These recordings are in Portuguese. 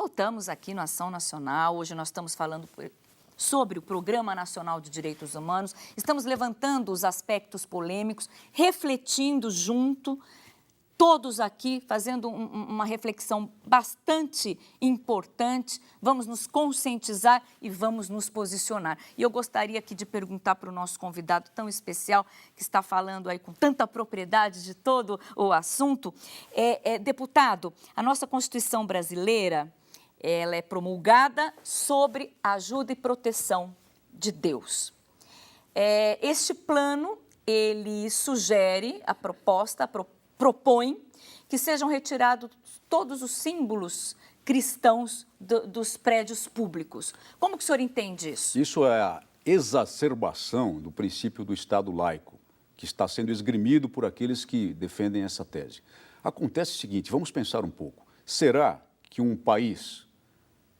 Voltamos aqui no Ação Nacional. Hoje nós estamos falando sobre o Programa Nacional de Direitos Humanos. Estamos levantando os aspectos polêmicos, refletindo junto, todos aqui fazendo uma reflexão bastante importante. Vamos nos conscientizar e vamos nos posicionar. E eu gostaria aqui de perguntar para o nosso convidado tão especial, que está falando aí com tanta propriedade de todo o assunto. Deputado, a nossa Constituição brasileira, ela é promulgada sobre a ajuda e proteção de Deus. Este plano, ele sugere a proposta, propõe que sejam retirados todos os símbolos cristãos dos prédios públicos. Como que o senhor entende isso? Isso é a exacerbação do princípio do Estado laico, que está sendo esgrimido por aqueles que defendem essa tese. Acontece o seguinte, vamos pensar um pouco. Será que um país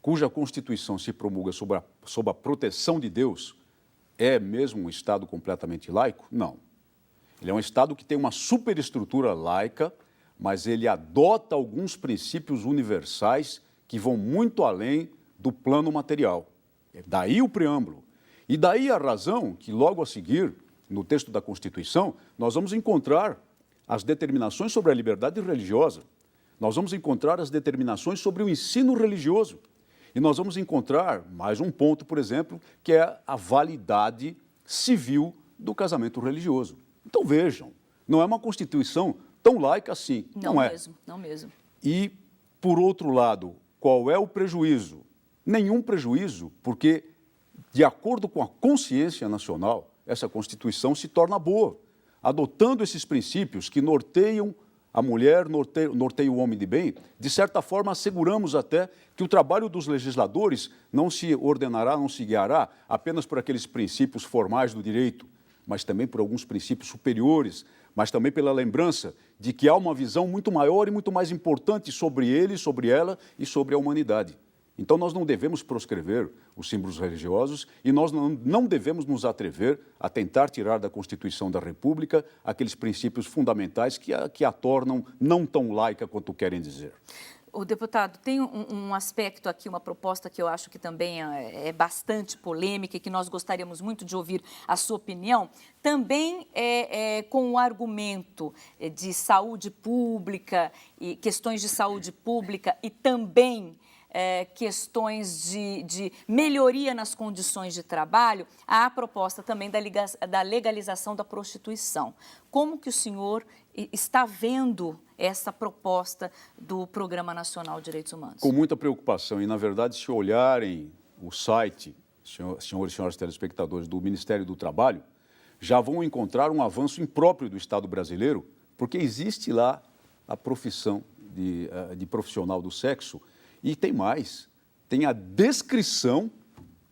cuja Constituição se promulga sob a proteção de Deus é mesmo um Estado completamente laico? Não. Ele é um Estado que tem uma superestrutura laica, mas ele adota alguns princípios universais que vão muito além do plano material. Daí o preâmbulo. E daí a razão que logo a seguir, no texto da Constituição, nós vamos encontrar as determinações sobre a liberdade religiosa. Nós vamos encontrar as determinações sobre o ensino religioso. E nós vamos encontrar mais um ponto, por exemplo, que é a validade civil do casamento religioso. Então, vejam, não é uma Constituição tão laica assim. Não é. Não mesmo. E, por outro lado, qual é o prejuízo? Nenhum prejuízo, porque, de acordo com a consciência nacional, essa Constituição se torna boa, adotando esses princípios que norteiam a mulher, norteia o homem de bem. De certa forma, asseguramos até que o trabalho dos legisladores não se ordenará, não se guiará apenas por aqueles princípios formais do direito, mas também por alguns princípios superiores, mas também pela lembrança de que há uma visão muito maior e muito mais importante sobre ele, sobre ela e sobre a humanidade. Então, nós não devemos proscrever os símbolos religiosos e nós não devemos nos atrever a tentar tirar da Constituição da República aqueles princípios fundamentais que a tornam não tão laica quanto querem dizer. O deputado, tem um aspecto aqui, uma proposta que eu acho que também é bastante polêmica e que nós gostaríamos muito de ouvir a sua opinião, também com o argumento de saúde pública e questões de saúde pública e também questões de melhoria nas condições de trabalho, há a proposta também da legalização da prostituição. Como que o senhor está vendo essa proposta do Programa Nacional de Direitos Humanos? Com muita preocupação e, na verdade, se olharem o site, senhores e senhoras telespectadores, do Ministério do Trabalho, já vão encontrar um avanço impróprio do Estado brasileiro, porque existe lá a profissão de profissional do sexo. E tem mais, tem a descrição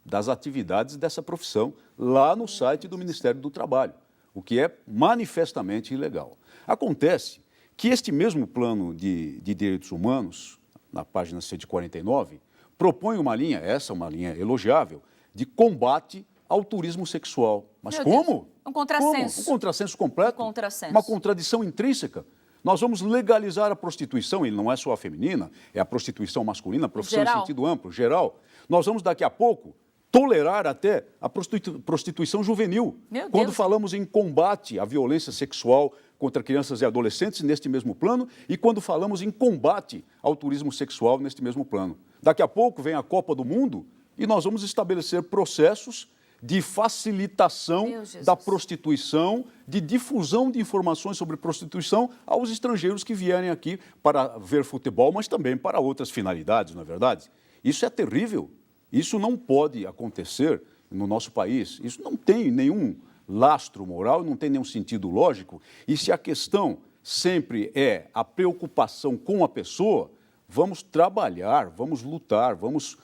das atividades dessa profissão lá no site do Ministério do Trabalho, o que é manifestamente ilegal. Acontece que este mesmo plano de direitos humanos, na página 149, propõe uma linha, essa é uma linha elogiável, de combate ao turismo sexual. Mas Meu como? Deus, um contrassenso. Como? Um contrassenso completo. Uma contradição intrínseca. Nós vamos legalizar a prostituição, e não é só a feminina, é a prostituição masculina, a profissão em sentido amplo, geral. Nós vamos, daqui a pouco, tolerar até a prostituição juvenil. Quando falamos em combate à violência sexual contra crianças e adolescentes, neste mesmo plano, e quando falamos em combate ao turismo sexual, neste mesmo plano. Daqui a pouco vem a Copa do Mundo e nós vamos estabelecer processos de facilitação da prostituição, de difusão de informações sobre prostituição aos estrangeiros que vierem aqui para ver futebol, mas também para outras finalidades, não é verdade? Isso é terrível. Isso não pode acontecer no nosso país. Isso não tem nenhum lastro moral, não tem nenhum sentido lógico. E se a questão sempre é a preocupação com a pessoa, vamos trabalhar, vamos lutar, vamos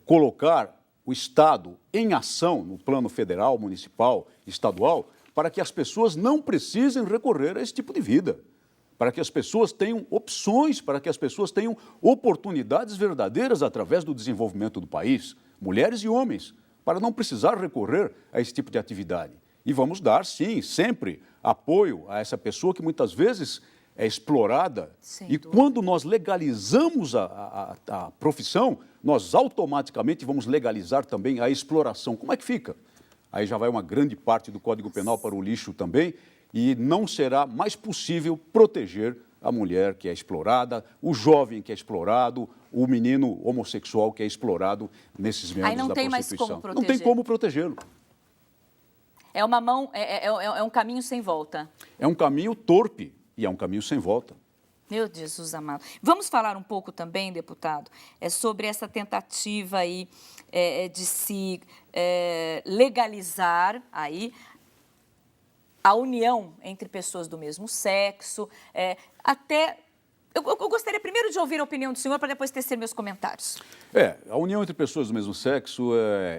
colocar o Estado em ação no plano federal, municipal, estadual, para que as pessoas não precisem recorrer a esse tipo de vida, para que as pessoas tenham opções, para que as pessoas tenham oportunidades verdadeiras através do desenvolvimento do país, mulheres e homens, para não precisar recorrer a esse tipo de atividade. E vamos dar, sim, sempre apoio a essa pessoa que muitas vezes é explorada, e quando nós legalizamos a profissão, nós automaticamente vamos legalizar também a exploração. Como é que fica? Aí já vai uma grande parte do Código Penal para o lixo também, e não será mais possível proteger a mulher que é explorada, o jovem que é explorado, o menino homossexual que é explorado nesses meandros da prostituição. Aí não tem mais como proteger. Não tem como protegê-lo. É uma mão, é um caminho sem volta. É um caminho torpe e é um caminho sem volta. Meu Jesus amado. Vamos falar um pouco também, deputado, sobre essa tentativa aí de se legalizar aí a união entre pessoas do mesmo sexo, até... Eu gostaria primeiro de ouvir a opinião do senhor para depois tecer meus comentários. A união entre pessoas do mesmo sexo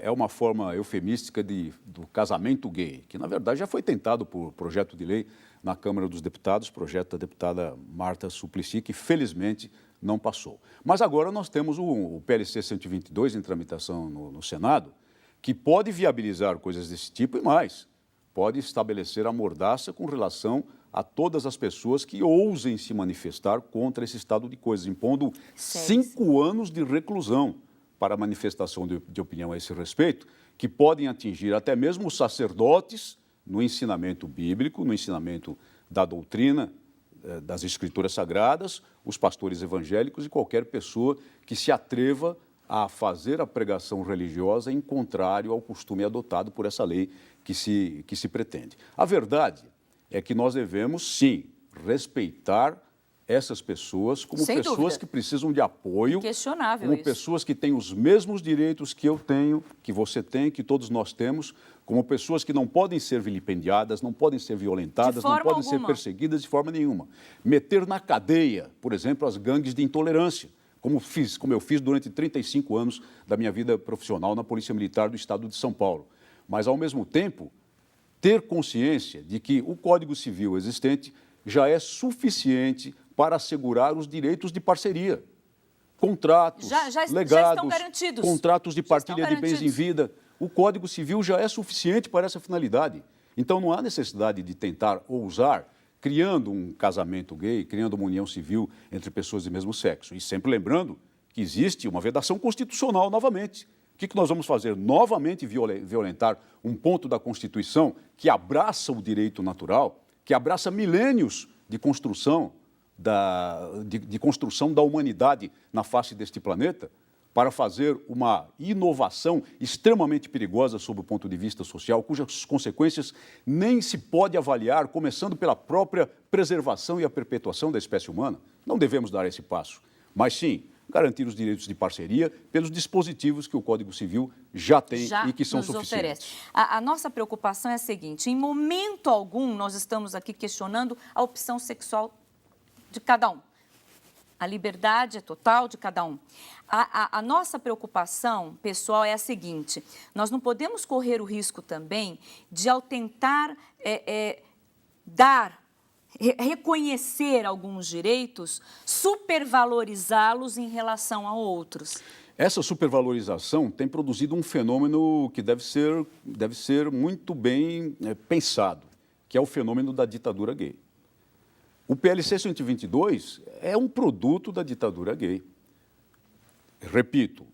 é uma forma eufemística do casamento gay, que na verdade já foi tentado por projeto de lei na Câmara dos Deputados, projeto da deputada Marta Suplicy, que felizmente não passou. Mas agora nós temos o PLC 122 em tramitação no Senado, que pode viabilizar coisas desse tipo e mais. Pode estabelecer a mordaça com relação a todas as pessoas que ousem se manifestar contra esse estado de coisas, impondo 5 anos de reclusão para manifestação de opinião a esse respeito, que podem atingir até mesmo os sacerdotes no ensinamento bíblico, no ensinamento da doutrina, das escrituras sagradas, os pastores evangélicos e qualquer pessoa que se atreva a fazer a pregação religiosa em contrário ao costume adotado por essa lei que se pretende. A verdade é que nós devemos, sim, respeitar essas pessoas como Sem pessoas dúvida. Que precisam de apoio, Questionável como isso. pessoas que têm os mesmos direitos que eu tenho, que você tem, que todos nós temos, como pessoas que não podem ser vilipendiadas, não podem ser violentadas, não podem ser perseguidas de forma nenhuma. Meter na cadeia, por exemplo, as gangues de intolerância, como eu fiz durante 35 anos da minha vida profissional na Polícia Militar do Estado de São Paulo. Mas, ao mesmo tempo, ter consciência de que o Código Civil existente já é suficiente para assegurar os direitos de parceria. Contratos, legados, já estão garantidos. Contratos de partilha de bens em vida. O Código Civil já é suficiente para essa finalidade. Então, não há necessidade de tentar ousar, criando um casamento gay, criando uma união civil entre pessoas do mesmo sexo. E sempre lembrando que existe uma vedação constitucional novamente. O que nós vamos fazer? Novamente violentar um ponto da Constituição que abraça o direito natural, que abraça milênios de construção da humanidade na face deste planeta, para fazer uma inovação extremamente perigosa sob o ponto de vista social, cujas consequências nem se pode avaliar, começando pela própria preservação e a perpetuação da espécie humana. Não devemos dar esse passo, mas sim garantir os direitos de parceria pelos dispositivos que o Código Civil já tem e que são suficientes. A nossa preocupação é a seguinte: em momento algum nós estamos aqui questionando a opção sexual de cada um. A liberdade é total de cada um. A nossa preocupação, pessoal, é a seguinte: nós não podemos correr o risco também de, ao tentar reconhecer alguns direitos, supervalorizá-los em relação a outros. Essa supervalorização tem produzido um fenômeno que deve ser muito bem pensado, que é o fenômeno da ditadura gay. O PLC 122 é um produto da ditadura gay. Repito,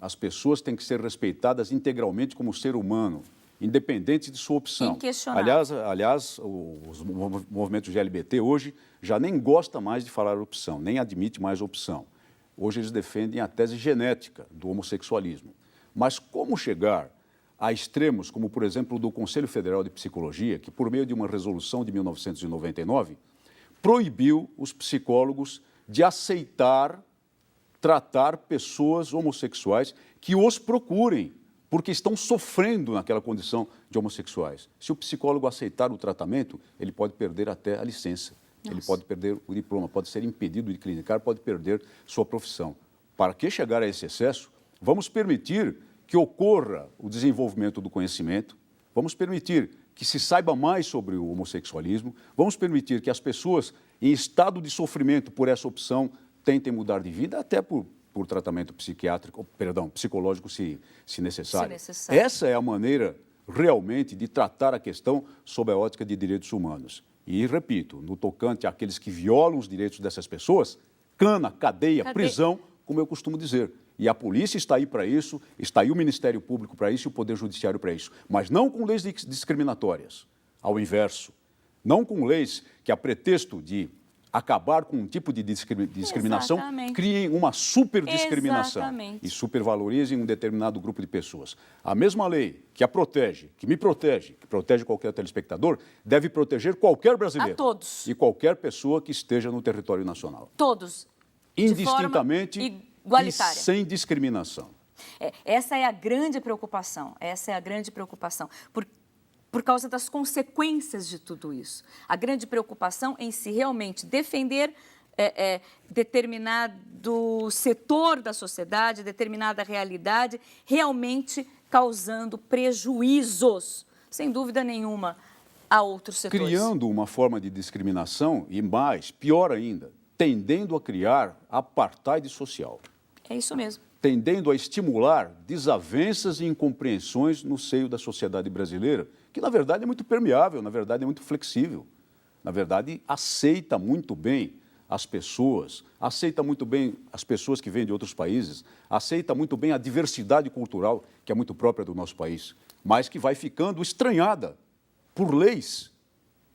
as pessoas têm que ser respeitadas integralmente como ser humano, independente de sua opção. Inquestionável. Aliás, os movimentos LGBT hoje já nem gosta mais de falar opção, nem admite mais opção. Hoje eles defendem a tese genética do homossexualismo. Mas como chegar a extremos, como por exemplo o do Conselho Federal de Psicologia, que por meio de uma resolução de 1999, proibiu os psicólogos de aceitar tratar pessoas homossexuais que os procurem, porque estão sofrendo naquela condição de homossexuais. Se o psicólogo aceitar o tratamento, ele pode perder até a licença, ele pode perder o diploma, pode ser impedido de clinicar, pode perder sua profissão. Para que chegar a esse excesso, vamos permitir que ocorra o desenvolvimento do conhecimento, vamos permitir que se saiba mais sobre o homossexualismo, vamos permitir que as pessoas em estado de sofrimento por essa opção tentem mudar de vida, até por tratamento psicológico, se necessário. Essa é a maneira realmente de tratar a questão sob a ótica de direitos humanos. E, repito, no tocante àqueles que violam os direitos dessas pessoas, cana, cadeia, prisão, como eu costumo dizer. E a polícia está aí para isso, está aí o Ministério Público para isso e o Poder Judiciário para isso. Mas não com leis discriminatórias, ao inverso. Não com leis que, a pretexto de acabar com um tipo de discriminação, criem uma superdiscriminação e supervalorizem um determinado grupo de pessoas. A mesma lei que a protege, que me protege, que protege qualquer telespectador, deve proteger qualquer brasileiro. A todos. E qualquer pessoa que esteja no território nacional. Todos. Indistintamente e sem discriminação. Essa é a grande preocupação, por causa das consequências de tudo isso. A grande preocupação em se realmente defender determinado setor da sociedade, determinada realidade, realmente causando prejuízos, sem dúvida nenhuma, a outros setores. Criando uma forma de discriminação e, mais, pior ainda, tendendo a criar apartheid social. É isso mesmo. Tendendo a estimular desavenças e incompreensões no seio da sociedade brasileira, que, na verdade, é muito permeável, na verdade, é muito flexível. Na verdade, aceita muito bem as pessoas, aceita muito bem as pessoas que vêm de outros países, aceita muito bem a diversidade cultural, que é muito própria do nosso país, mas que vai ficando estranhada por leis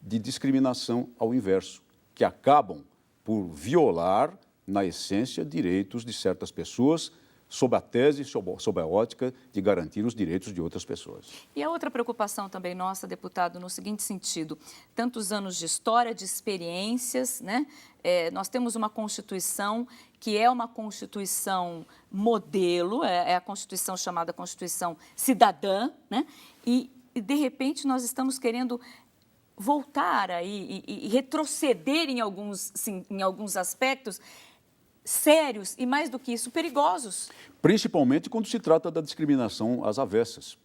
de discriminação ao inverso, que acabam por violar, na essência, direitos de certas pessoas, sob a tese, sob a ótica de garantir os direitos de outras pessoas. E a outra preocupação também nossa, deputado, no seguinte sentido, tantos anos de história, de experiências, né? Nós temos uma Constituição que é uma Constituição modelo, é a Constituição chamada Constituição Cidadã, né? E de repente, nós estamos querendo voltar aí e retroceder em alguns aspectos sérios e, mais do que isso, perigosos. Principalmente quando se trata da discriminação às avessas,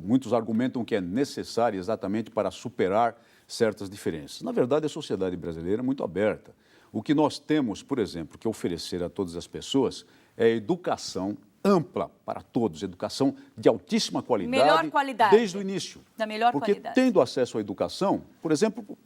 muitos argumentam que é necessária exatamente para superar certas diferenças. Na verdade, a sociedade brasileira é muito aberta. O que nós temos, por exemplo, que oferecer a todas as pessoas é educação ampla para todos, educação de altíssima qualidade, melhor qualidade, desde o início. Da melhor qualidade. Porque tendo acesso à educação, por exemplo,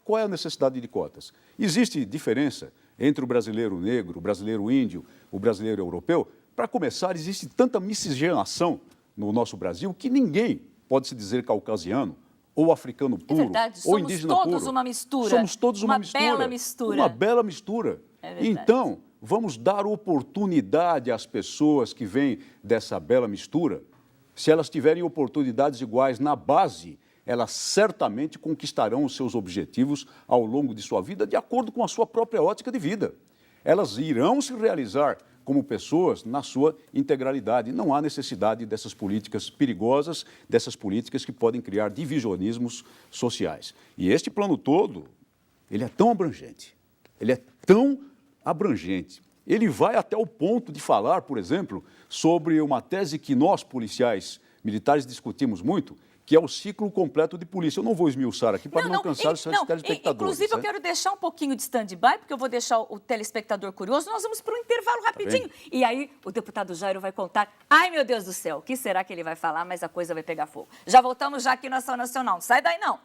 qual é a necessidade de cotas? Existe diferença entre o brasileiro negro, o brasileiro índio, o brasileiro europeu? Para começar, existe tanta miscigenação no nosso Brasil que ninguém pode se dizer caucasiano, ou africano puro, ou indígena puro. Somos todos uma mistura. Somos todos uma mistura. Bela mistura. Uma bela mistura. Então, vamos dar oportunidade às pessoas que vêm dessa bela mistura. Se elas tiverem oportunidades iguais na base, elas certamente conquistarão os seus objetivos ao longo de sua vida, de acordo com a sua própria ótica de vida. Elas irão se realizar como pessoas na sua integralidade. Não há necessidade dessas políticas perigosas, dessas políticas que podem criar divisionismos sociais. E este plano todo, ele é tão abrangente, ele vai até o ponto de falar, por exemplo, sobre uma tese que nós, policiais militares, discutimos muito, que é o ciclo completo de polícia. Eu não vou esmiuçar aqui para não cansar os telespectadores. Inclusive, eu quero deixar um pouquinho de stand-by, porque eu vou deixar o telespectador curioso. Nós vamos para um intervalo rapidinho. E aí, o deputado Jairo vai contar. Ai, meu Deus do céu, o que será que ele vai falar? Mas a coisa vai pegar fogo. Já voltamos já aqui na Ação Nacional. Não sai daí, não.